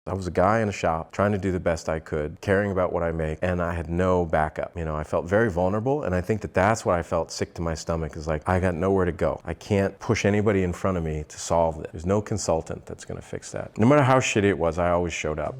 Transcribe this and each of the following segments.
I was a guy in a shop trying to do the best I could, caring about what I make, and I had no backup. You know, I felt very vulnerable, and I think that that's what I felt sick to my stomach, is like, I got nowhere to go. I can't push anybody in front of me to solve it. There's no consultant that's gonna fix that. No matter how shitty it was, I always showed up.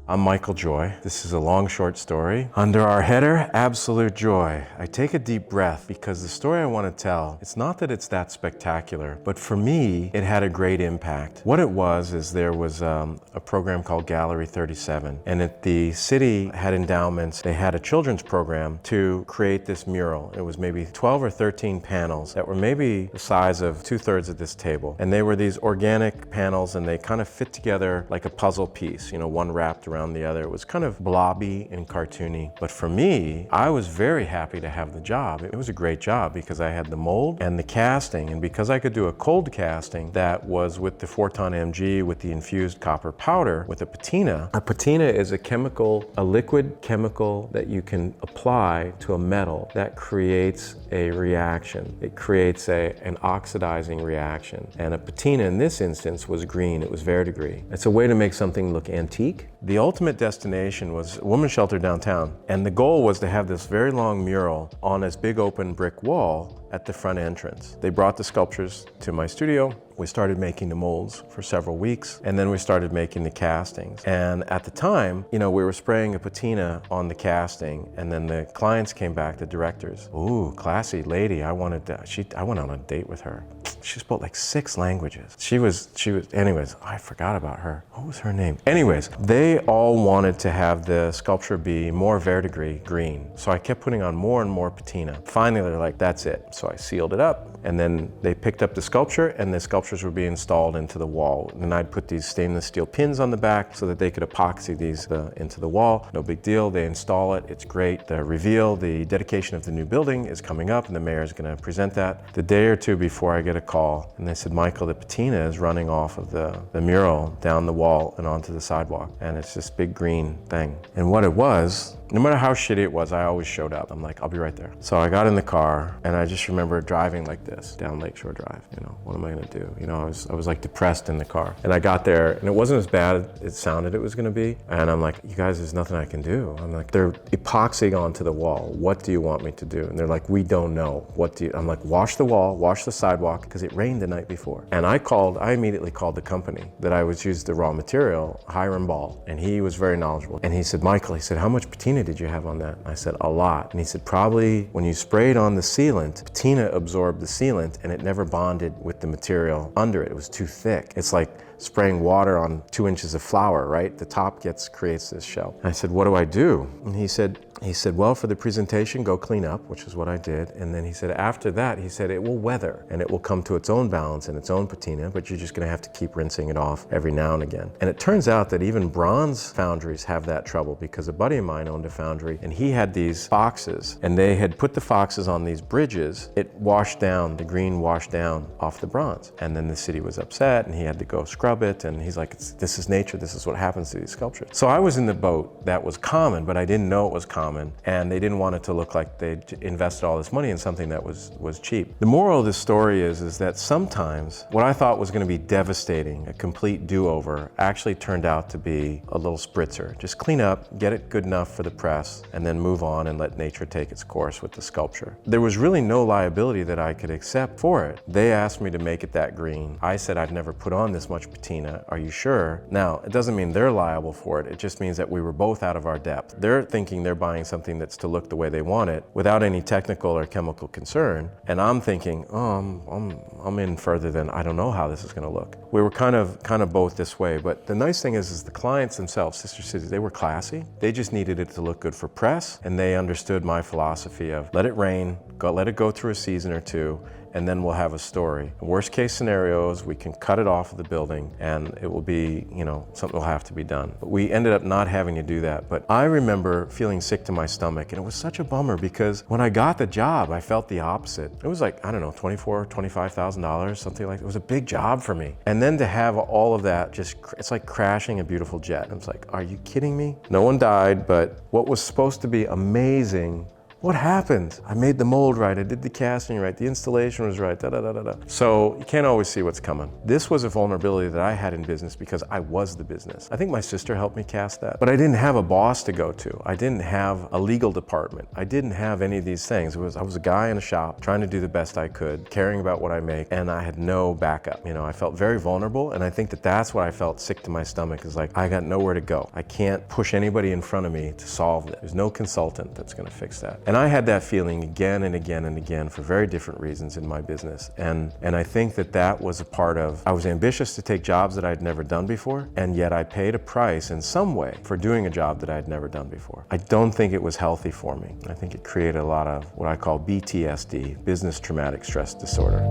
I'm Michael Joy. This is a long, short story. Under our header, Absolute Joy. I take a deep breath because the story I want to tell, it's not that it's that spectacular, but for me, it had a great impact. What it was is there was a program called Gallery 37, and the city had endowments. They had a children's program to create this mural. It was maybe 12 or 13 panels that were maybe the size of 2/3 of this table. And they were these organic panels, and they kind of fit together like a puzzle piece, you know, one wrapped around the other. It was kind of blobby and cartoony. But for me, I was very happy to have the job. It was a great job because I had the mold and the casting, and because I could do a cold casting that was with the 4-ton MG with the infused copper powder with a patina. A patina is a chemical, a liquid chemical that you can apply to a metal that creates a reaction. It creates an oxidizing reaction. And a patina in this instance was green. It was verdigris. It's a way to make something look antique. The ultimate destination was a women's shelter downtown, and the goal was to have this very long mural on this big open brick wall at the front entrance. They brought the sculptures to my studio. We started making the molds for several weeks, and then we started making the castings. And at the time, you know, we were spraying a patina on the casting, and then the clients came back, the directors. Ooh, classy lady, I went on a date with her. She spoke like 6 languages. She was, anyways, I forgot about her. What was her name? Anyways, they all wanted to have the sculpture be more verdigris green. So I kept putting on more and more patina. Finally, they're like, that's it. So I sealed it up, and then they picked up the sculpture, and the sculptures were being installed into the wall. And I'd put these stainless steel pins on the back so that they could epoxy these into the wall. No big deal, they install it, it's great. The reveal, the dedication of the new building is coming up, and the mayor is gonna present that. The day or two before, I get a call, and they said, Michael, the patina is running off of the mural down the wall and onto the sidewalk. And it's this big green thing. And what it was, no matter how shitty it was, I always showed up. I'm like, I'll be right there. So I got in the car, and I just remember driving like this down Lakeshore Drive. You know, what am I gonna do? You know, I was like depressed in the car. And I got there, and it wasn't as bad as it sounded it was gonna be. And I'm like, you guys, there's nothing I can do. I'm like, they're epoxying onto the wall. What do you want me to do? And they're like, we don't know. What do you? I'm like, wash the wall, wash the sidewalk, because it rained the night before. And I immediately called the company that I was used the raw material, Hiram Ball, and he was very knowledgeable. And he said, Michael, he said, how much patina did you have on that? I said, a lot. And he said, probably when you sprayed on the sealant, patina absorbed the sealant, and it never bonded with the material under it. It was too thick. It's like spraying water on 2 inches of flour, right? The top creates this shell. I said, what do I do? And he said, well, for the presentation, go clean up, which is what I did. And then he said, after that, he said, it will weather and it will come to its own balance and its own patina, but you're just gonna have to keep rinsing it off every now and again. And it turns out that even bronze foundries have that trouble, because a buddy of mine owned a foundry, and he had these foxes, and they had put the foxes on these bridges. It washed down, the green washed down off the bronze. And then the city was upset, and he had to go scrub it. And he's like, this is nature, this is what happens to these sculptures. So I was in the boat that was common, but I didn't know it was common. And they didn't want it to look like they'd invested all this money in something that was cheap. The moral of this story is that sometimes what I thought was gonna be devastating, a complete do-over, actually turned out to be a little spritzer. Just clean up, get it good enough for the press, and then move on and let nature take its course with the sculpture. There was really no liability that I could accept for it. They asked me to make it that green. I said, I've never put on this much patina. Are you sure? Now, it doesn't mean they're liable for it. It just means that we were both out of our depth. They're thinking they're buying something that's to look the way they want it without any technical or chemical concern. And I'm thinking, oh, I'm in further than I don't know how this is gonna look. We were kind of both this way. But the nice thing is the clients themselves, Sister Cities, they were classy. They just needed it to look good for press. And they understood my philosophy of let it rain, let it go through a season or two, and then we'll have a story. Worst case scenarios, we can cut it off of the building and it will be, you know, something will have to be done. But we ended up not having to do that. But I remember feeling sick to my stomach, and it was such a bummer because when I got the job, I felt the opposite. It was like, I don't know, $24,000, $25,000, something like that. It was a big job for me. And then to have all of that, it's like crashing a beautiful jet. I was like, are you kidding me? No one died, but what was supposed to be amazing What happened? I made the mold right, I did the casting right, the installation was right, da da da da da. So you can't always see what's coming. This was a vulnerability that I had in business because I was the business. I think my sister helped me cast that, but I didn't have a boss to go to. I didn't have a legal department. I didn't have any of these things. I was a guy in a shop trying to do the best I could, caring about what I make, and I had no backup. You know, I felt very vulnerable, and I think that that's what I felt sick to my stomach, is like, I got nowhere to go. I can't push anybody in front of me to solve it. There's no consultant that's gonna fix that. And I had that feeling again and again and again for very different reasons in my business. And I think that that was a part of, I was ambitious to take jobs that I'd never done before, and yet I paid a price in some way for doing a job that I'd never done before. I don't think it was healthy for me. I think it created a lot of what I call BTSD, business traumatic stress disorder.